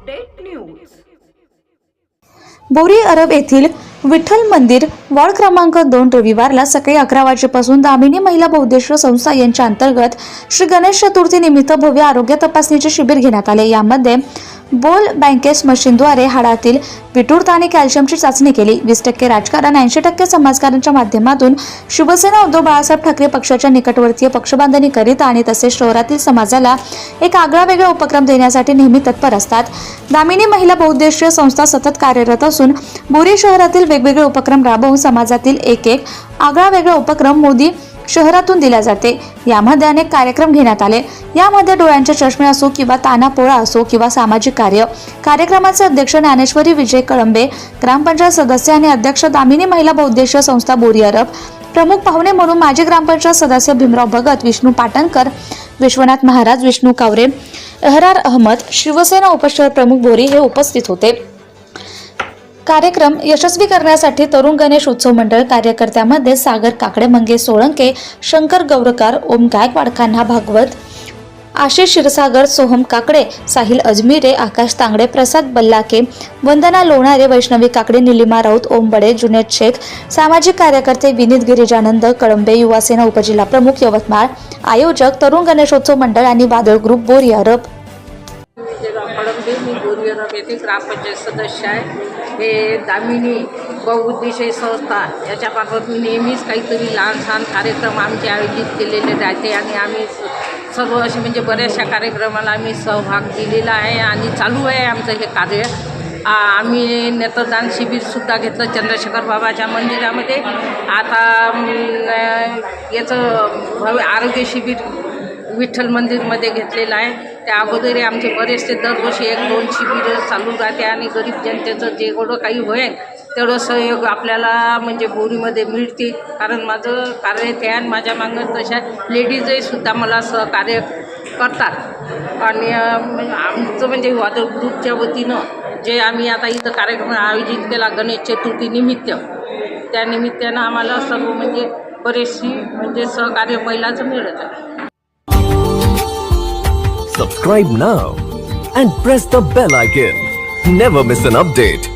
Update news. बोरी अरब येथील विठ्ठल मंदिर ward क्रमांक 2 रविवारला सकाळी 11 वाजेपासून दामिनी महिला बहुउद्देशीय संस्था यांच्या अंतर्गत श्री गणेश चतुर्थी निमित्त भव्य आरोग्य तपासणीचे शिबिर घेण्यात आले। यामध्ये बोल बँकेस मशीनद्वारे हाडातील विटूरता आणि कॅल्शियमची चाचणी केली। 20% राजकारण 80% समाजकारणाच्या माध्यमातून शिवसेना उद्धव बाळासाहेब ठाकरे पक्षाच्या निकटवर्तीय पक्षबांधणी करीत आणि तसेच शहरातील समाजाला एक आगळावेगळा उपक्रम देण्यासाठी नेहमी तत्पर असतात। दामिनी महिला बहुउद्देशीय संस्था सतत कार्यरत असून बोरी शहरातील वेगवेगळे उपक्रम राबवून समाजातील एक आगळावेगळा उपक्रम मोदी शहरातून दिला जाते। यामध्ये अनेक कार्यक्रम घेण्यात आले। यामध्ये डोळ्यांचे चष्मे असो किंवा तानापोळा असो किंवा सामाजिक कार्य। कार्यक्रमाचे अध्यक्ष ज्ञानेश्वरी विजय कळंबे, ग्रामपंचायत सदस्य आणि अध्यक्ष दामिनी महिला बहुउद्देशीय संस्था बोरी अरब, प्रमुख पाहुणे म्हणून माजी ग्रामपंचायत सदस्य भीमराव भगत, विष्णू पाटणकर, विश्वनाथ महाराज, विष्णू कावरे, एहरार अहमद, शिवसेना उपशहर प्रमुख बोरी हे उपस्थित होते। कार्यक्रम यशस्वी करण्यासाठी तरुण गणेश उत्सव मंडळ कार्यकर्त्यांमध्ये सागर काकडे, मंगेश सोळंके, शंकर गौरकर, ओम गायकवाड, कान्हा भागवत, आशिष क्षीरसागर, सोहम काकडे, साहिल अजमिरे, आकाश तांगडे, प्रसाद बल्लाके, वंदना लोणारे, वैष्णवी काकडे, निलिमा राऊत, ओम बडे, जुनेद शेख, सामाजिक कार्यकर्ते विनीत गिरिजानंद कळंबे, युवासेना उपजिल्हा प्रमुख यवतमाळ, आयोजक तरुण गणेशोत्सव मंडळ आणि वादळ ग्रुप बोरी अरब। मी बोरी अरब येथे ग्रामपंचायत सदस्य आहे। हे दामिनी बहुउद्देशीय संस्था याच्यामार्फत नेहमीच काहीतरी लहान सहान कार्यक्रम आमचे आयोजित केलेले राहते आणि आम्ही सर्व असे म्हणजे बऱ्याचशा कार्यक्रमाला आम्ही सहभाग दिलेला आहे आणि चालू आहे आमचं हे कार्य। आम्ही नेत्रदान शिबिरसुद्धा घेतलं चंद्रशेखर बाबाच्या मंदिरामध्ये। आता याचं भव्य आरोग्य शिबिर विठ्ठल मंदिरमध्ये घेतलेलं आहे। त्या अगोदर आमचे बरेचसे दरवर्षी 1-2 शिबिरं चालू राहते आणि गरीब जनतेचं जेवढं काही होईल तेवढं सहयोग आपल्याला म्हणजे बोरीमध्ये मिळते। कारण माझं कार्य ते आणि माझ्या मागं तशा लेडीजही सुद्धा मला सहकार्य करतात आणि आमचं म्हणजे वादळ ग्रुपच्या वतीनं जे आम्ही आता इथं कार्यक्रम आयोजित केला गणेश चतुर्थी निमित्त, त्या निमित्तानं आम्हाला सर्व म्हणजे बरेचशी म्हणजे सहकार्य महिलाचं मिळत आहे। Subscribe now and press the bell icon. Never miss an update.